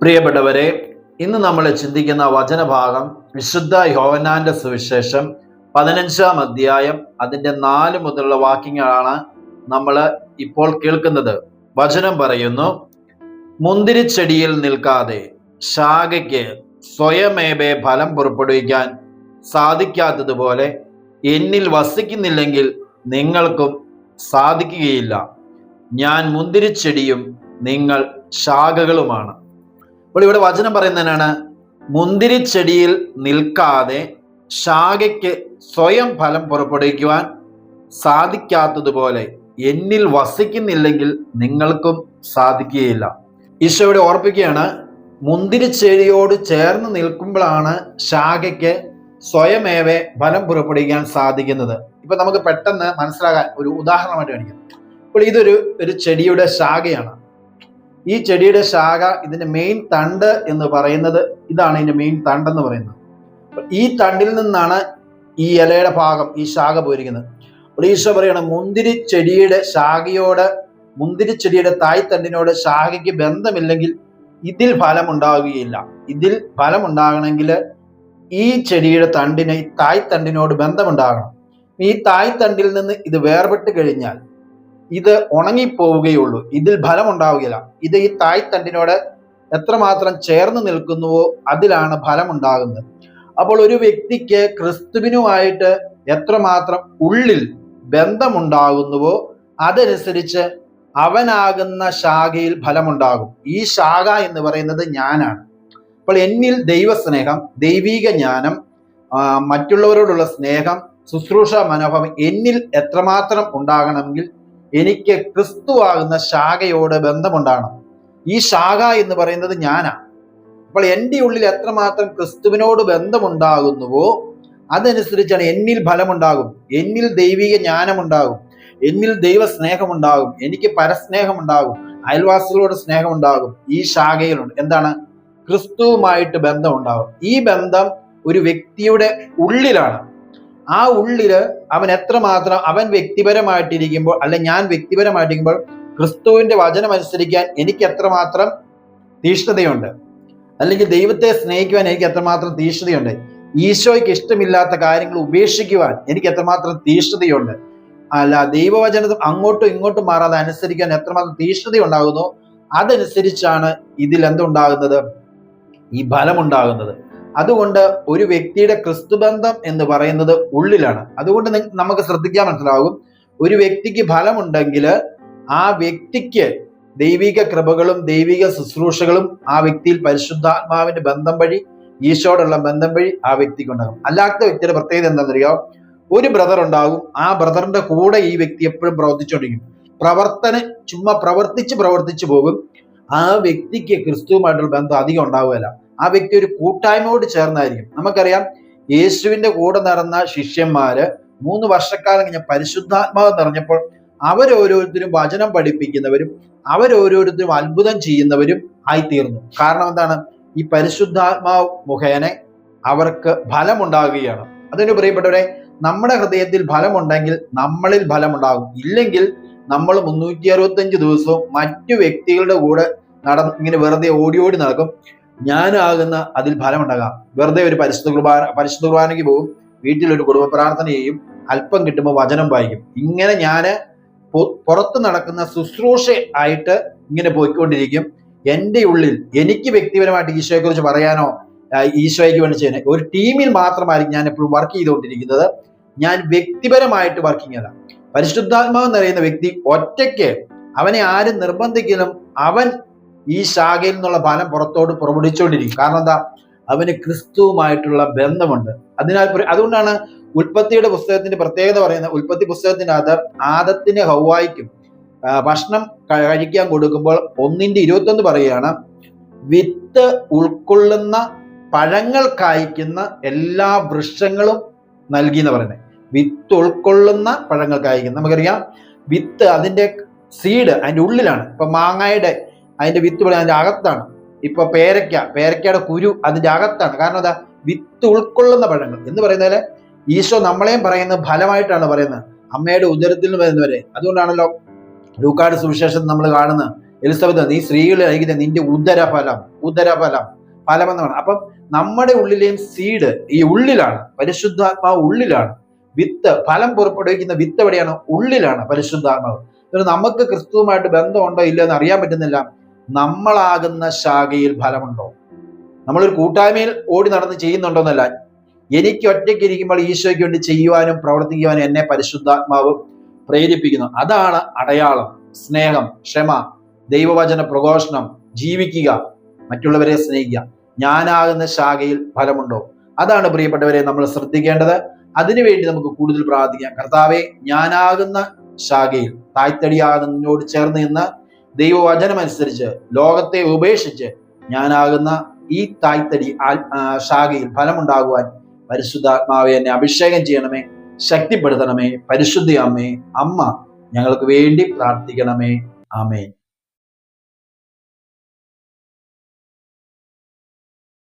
പ്രിയപ്പെട്ടവരെ, ഇന്ന് നമ്മൾ ചിന്തിക്കുന്ന വചനഭാഗം വിശുദ്ധ യോഹന്നാന്റെ സുവിശേഷം 15-ാം അധ്യായം അതിൻ്റെ 4 മുതലുള്ള വാക്യങ്ങളാണ് നമ്മൾ ഇപ്പോൾ കേൾക്കുന്നത്. വചനം പറയുന്നു, മുന്തിരിച്ചെടിയിൽ നിൽക്കാതെ ശാഖയ്ക്ക് സ്വയമേവേ ഫലം പുറപ്പെടുവിക്കാൻ സാധിക്കാത്തതുപോലെ എന്നിൽ വസിക്കുന്നില്ലെങ്കിൽ നിങ്ങൾക്കും സാധിക്കുകയില്ല. ഞാൻ മുന്തിരിച്ചെടിയും നിങ്ങൾ ശാഖകളുമാണ്. അപ്പോൾ ഇവിടെ വചനം പറയുന്നതിനാണ്, മുന്തിരിച്ചെടിയിൽ നിൽക്കാതെ ശാഖയ്ക്ക് സ്വയം ഫലം പുറപ്പെടുവിക്കുവാൻ സാധിക്കാത്തതുപോലെ എന്നിൽ വസിക്കുന്നില്ലെങ്കിൽ നിങ്ങൾക്കും സാധിക്കുകയില്ല. ഈശോയുടെ ഓർപ്പിക്കുകയാണ്, മുന്തിരിച്ചെടിയോട് ചേർന്ന് നിൽക്കുമ്പോഴാണ് ശാഖയ്ക്ക് സ്വയമേവേ ഫലം പുറപ്പെടുവിക്കാൻ സാധിക്കുന്നത്. ഇപ്പൊ നമുക്ക് പെട്ടെന്ന് മനസ്സിലാകാൻ ഒരു ഉദാഹരണമായിട്ട് കാണിക്കാം. അപ്പോൾ ഇതൊരു ചെടിയുടെ ശാഖയാണ്. ഈ ചെടിയുടെ ശാഖ, ഇതിന്റെ മെയിൻ തണ്ട് എന്ന് പറയുന്നത് ഇതാണ്. ഇതിന്റെ മെയിൻ തണ്ട് എന്ന് പറയുന്നത് ഈ തണ്ടിൽ നിന്നാണ് ഈ ഇലയുടെ ഭാഗം, ഈ ശാഖ പോയിരിക്കുന്നത്. അപ്പോൾ ഈശോ പറയണം, മുന്തിരിച്ചെടിയുടെ തായ്തണ്ടിനോട് ശാഖയ്ക്ക് ബന്ധമില്ലെങ്കിൽ ഇതിൽ ഫലം ഉണ്ടാവുകയില്ല. ഇതിൽ ഫലം ഉണ്ടാകണമെങ്കിൽ ഈ ചെടിയുടെ തണ്ടിന് ഈ തായ്തണ്ടിനോട് ബന്ധമുണ്ടാകണം. ഈ തായ്തണ്ടിൽ നിന്ന് ഇത് വേർപെട്ട് കഴിഞ്ഞാൽ ഇത് ഉണങ്ങിപ്പോവുകയുള്ളൂ, ഇതിൽ ഫലം ഉണ്ടാവുകയില്ല. ഇത് ഈ തായ്തണ്ടിനോട് എത്രമാത്രം ചേർന്ന് നിൽക്കുന്നുവോ അതിലാണ് ഫലം ഉണ്ടാകുന്നത്. അപ്പോൾ ഒരു വ്യക്തിക്ക് ക്രിസ്തുവിനുമായിട്ട് എത്രമാത്രം ഉള്ളിൽ ബന്ധമുണ്ടാകുന്നുവോ അതനുസരിച്ച് അവനാകുന്ന ശാഖയിൽ ഫലമുണ്ടാകും. ഈ ശാഖ എന്ന് പറയുന്നത് ഞാനാണ്. അപ്പോൾ എന്നിൽ ദൈവസ്നേഹം, ദൈവിക ജ്ഞാനം, മറ്റുള്ളവരോടുള്ള സ്നേഹം, ശുശ്രൂഷ മനോഭാവം എന്നിൽ എത്രമാത്രം ഉണ്ടാകണമെങ്കിൽ എനിക്ക് ക്രിസ്തുവാകുന്ന ശാഖയോട് ബന്ധമുണ്ടാകണം. ഈ ശാഖ എന്ന് പറയുന്നത് ഞാനാണ്. അപ്പോൾ എൻ്റെ ഉള്ളിൽ എത്രമാത്രം ക്രിസ്തുവിനോട് ബന്ധമുണ്ടാകുന്നുവോ അതനുസരിച്ചാണ് എന്നിൽ ഫലമുണ്ടാകും, എന്നിൽ ദൈവിക ജ്ഞാനമുണ്ടാകും, എന്നിൽ ദൈവ സ്നേഹമുണ്ടാകും, എനിക്ക് പരസ്നേഹമുണ്ടാകും, അയൽവാസികളോട് സ്നേഹമുണ്ടാകും. ഈ ശാഖയിലുണ്ട് എന്താണ്? ക്രിസ്തുവുമായിട്ട് ബന്ധമുണ്ടാകും. ഈ ബന്ധം ഒരു വ്യക്തിയുടെ ഉള്ളിലാണ്. ആ ഉള്ളില് അവൻ എത്രമാത്രം, അവൻ വ്യക്തിപരമായിട്ടിരിക്കുമ്പോൾ, അല്ലെ ഞാൻ വ്യക്തിപരമായിട്ടിരിക്കുമ്പോൾ ക്രിസ്തുവിന്റെ വചനം അനുസരിക്കാൻ എനിക്ക് എത്രമാത്രം തീഷ്ണതയുണ്ട്, അല്ലെങ്കിൽ ദൈവത്തെ സ്നേഹിക്കുവാൻ എനിക്ക് എത്രമാത്രം തീഷ്ണതയുണ്ട്, ഈശോയ്ക്ക് ഇഷ്ടമില്ലാത്ത കാര്യങ്ങൾ ഉപേക്ഷിക്കുവാൻ എനിക്ക് എത്രമാത്രം തീഷ്ണതയുണ്ട്, അല്ല ദൈവവചനത്തിൽ അങ്ങോട്ടും ഇങ്ങോട്ടും മാറാതെ അനുസരിക്കാൻ എത്രമാത്രം തീഷ്ണത ഉണ്ടാകുന്നു, അതനുസരിച്ചാണ് ഇതിൽ എന്തുണ്ടാകുന്നത്? ഈ ഫലമുണ്ടാകുന്നത്. അതുകൊണ്ട് ഒരു വ്യക്തിയുടെ ക്രിസ്തുബന്ധം എന്ന് പറയുന്നത് ഉള്ളിലാണ്. അതുകൊണ്ട് നമുക്ക് ശ്രദ്ധിക്കാൻ മനസ്സിലാകും, ഒരു വ്യക്തിക്ക് ഫലമുണ്ടെങ്കിൽ ആ വ്യക്തിക്ക് ദൈവിക കൃപകളും ദൈവിക ശുശ്രൂഷകളും ആ വ്യക്തിയിൽ പരിശുദ്ധാത്മാവിന്റെ ബന്ധം വഴി, ഈശോയോടുള്ള ബന്ധം വഴി ആ വ്യക്തിക്ക് ഉണ്ടാകും. അല്ലാത്ത വ്യക്തിയുടെ പ്രത്യേകത എന്താണെന്നറിയാം? ഒരു ബ്രദർ ഉണ്ടാകും, ആ ബ്രദറിന്റെ കൂടെ ഈ വ്യക്തി എപ്പോഴും പ്രവർത്തിച്ചുകൊണ്ടിരിക്കും. ചുമ്മാ പ്രവർത്തിച്ചു പോകും. ആ വ്യക്തിക്ക് ക്രിസ്തുവുമായിട്ടുള്ള ബന്ധം അധികം ഉണ്ടാവുകയില്ല. ആ വ്യക്തി ഒരു കൂട്ടായ്മയോട് ചേർന്നായിരിക്കും. നമുക്കറിയാം, യേശുവിന്റെ കൂടെ നടന്ന ശിഷ്യന്മാര് 3 വർഷക്കാലം കഴിഞ്ഞ പരിശുദ്ധാത്മാവ് നിറഞ്ഞപ്പോൾ അവരോരോരുത്തരും വചനം പഠിപ്പിക്കുന്നവരും അവരോരോരുത്തരും അത്ഭുതം ചെയ്യുന്നവരും ആയിത്തീർന്നു. കാരണം എന്താണ്? ഈ പരിശുദ്ധാത്മാവ് മുഖേന അവർക്ക് ഫലമുണ്ടാകുകയാണ്. അതിന് പ്രിയപ്പെട്ടവരെ, നമ്മുടെ ഹൃദയത്തിൽ ഫലമുണ്ടെങ്കിൽ നമ്മളിൽ ഫലമുണ്ടാകും. ഇല്ലെങ്കിൽ നമ്മൾ 365 ദിവസവും മറ്റു വ്യക്തികളുടെ കൂടെ ഇങ്ങനെ വെറുതെ ഓടി നടക്കും. ഞാനാകുന്ന അതിൽ ഫലമുണ്ടാകാം. വെറുതെ ഒരു പരിശുദ്ധ കുർബാനയ്ക്ക് പോകും, വീട്ടിലൊരു കുടുംബ പ്രാർത്ഥന ചെയ്യും, അല്പം കിട്ടുമ്പോൾ വചനം വായിക്കും. ഇങ്ങനെ ഞാൻ പുറത്ത് നടക്കുന്ന ശുശ്രൂഷ ആയിട്ട് ഇങ്ങനെ പോയിക്കൊണ്ടിരിക്കും. എൻ്റെ ഉള്ളിൽ എനിക്ക് വ്യക്തിപരമായിട്ട് ഈശോയെ കുറിച്ച് പറയാനോ ഈശോയ്ക്ക് വേണ്ടി ചെയ്യുന്ന ഒരു ടീമിൽ മാത്രമായിരിക്കും ഞാൻ എപ്പോഴും വർക്ക് ചെയ്തുകൊണ്ടിരിക്കുന്നത്. ഞാൻ വ്യക്തിപരമായിട്ട് വർക്കിംഗ് അല്ല. പരിശുദ്ധാത്മാവ് എന്നറിയുന്ന വ്യക്തി ഒറ്റയ്ക്ക്, അവനെ ആരും നിർബന്ധിക്കലും അവൻ ഈ ശാഖയിൽ നിന്നുള്ള ഫലം പുറത്തോട്ട് പുറപ്പെടുവിച്ചുകൊണ്ടിരിക്കും. കാരണം എന്താ? അവന് ക്രിസ്തുവുമായിട്ടുള്ള ബന്ധമുണ്ട്. അതുകൊണ്ടാണ് ഉൽപ്പത്തിയുടെ പുസ്തകത്തിന്റെ പ്രത്യേകത പറയുന്നത്. ഉൽപ്പത്തി പുസ്തകത്തിനകത്ത് ആദത്തിന് ഹൗവായ്ക്കും ഭക്ഷണം കഴിക്കാൻ കൊടുക്കുമ്പോൾ 1:21 പറയുകയാണ്, വിത്ത് ഉൾക്കൊള്ളുന്ന പഴങ്ങൾ കായ്ക്കുന്ന എല്ലാ വൃക്ഷങ്ങളും നൽകി എന്ന് പറയുന്നത്. വിത്ത് ഉൾക്കൊള്ളുന്ന പഴങ്ങൾ കായ്ക്കുന്ന, നമുക്കറിയാം വിത്ത്, അതിന്റെ സീഡ് അതിന്റെ ഉള്ളിലാണ്. ഇപ്പൊ മാങ്ങയുടെ അതിന്റെ വിത്ത് അതിന്റെ അകത്താണ്. ഇപ്പൊ പേരയ്ക്കയുടെ കുരു അതിന്റെ അകത്താണ്. കാരണം എന്താ? വിത്ത് ഉൾക്കൊള്ളുന്ന പഴങ്ങൾ എന്ന് പറയുന്നതിൽ ഈശോ നമ്മളെയും പറയുന്നത് ഫലമായിട്ടാണ് പറയുന്നത്, അമ്മയുടെ ഉദരത്തിൽ നിന്ന് വരുന്നവരെ. അതുകൊണ്ടാണല്ലോ ലൂക്കായുടെ സുവിശേഷം നമ്മൾ കാണുന്നത്, എലിസബത്ത് നീ സ്ത്രീകൾ അയക്കുന്ന നിന്റെ ഉദരഫലം ഫലം എന്ന് പറയുന്നത്. അപ്പം നമ്മുടെ ഉള്ളിലെയും സീഡ് ഈ ഉള്ളിലാണ്, പരിശുദ്ധാത്മാവ് ഉള്ളിലാണ്. വിത്ത് ഫലം പുറപ്പെടുവിക്കുന്ന വിത്ത് എവിടെയാണ്? ഉള്ളിലാണ് പരിശുദ്ധാത്മാവ്. നമുക്ക് ക്രിസ്തുവുമായിട്ട് ബന്ധമുണ്ടോ ഇല്ലയോ എന്ന് അറിയാൻ പറ്റുന്നില്ല. നമ്മളാകുന്ന ശാഖയിൽ ഫലമുണ്ടോ? നമ്മളൊരു കൂട്ടായ്മയിൽ ഓടി നടന്ന് ചെയ്യുന്നുണ്ടോന്നല്ല, എനിക്ക് ഒറ്റയ്ക്ക് ഇരിക്കുമ്പോൾ ഈശോയ്ക്ക് വേണ്ടി ചെയ്യുവാനും പ്രവർത്തിക്കുവാനും എന്നെ പരിശുദ്ധാത്മാവ് പ്രേരിപ്പിക്കുന്നു. അതാണ് അടയാളം. സ്നേഹം, ക്ഷമ, ദൈവവചന പ്രഘോഷണം, ജീവിക്കുക, മറ്റുള്ളവരെ സ്നേഹിക്കുക. ഞാനാകുന്ന ശാഖയിൽ ഫലമുണ്ടോ? അതാണ് പ്രിയപ്പെട്ടവരെ നമ്മൾ ശ്രദ്ധിക്കേണ്ടത്. അതിനുവേണ്ടി നമുക്ക് കൂടുതൽ പ്രാർത്ഥിക്കാം. കർത്താവെ, ഞാനാകുന്ന ശാഖയിൽ തായ്തടിയാകുന്നതിനോട് ചേർന്ന് നിന്ന് ദൈവവചനമനുസരിച്ച് ലോകത്തെ ഉപേക്ഷിച്ച് ഞാനാകുന്ന ഈ തായ്തടി ശാഖയിൽ ഫലമുണ്ടാകുവാൻ പരിശുദ്ധാത്മാവെ എന്നെ അഭിഷേകം ചെയ്യണമേ, ശക്തിപ്പെടുത്തണമേ. പരിശുദ്ധ അമ്മേ, അമ്മ ഞങ്ങൾക്ക് വേണ്ടി പ്രാർത്ഥിക്കണമേ. ആമേൻ.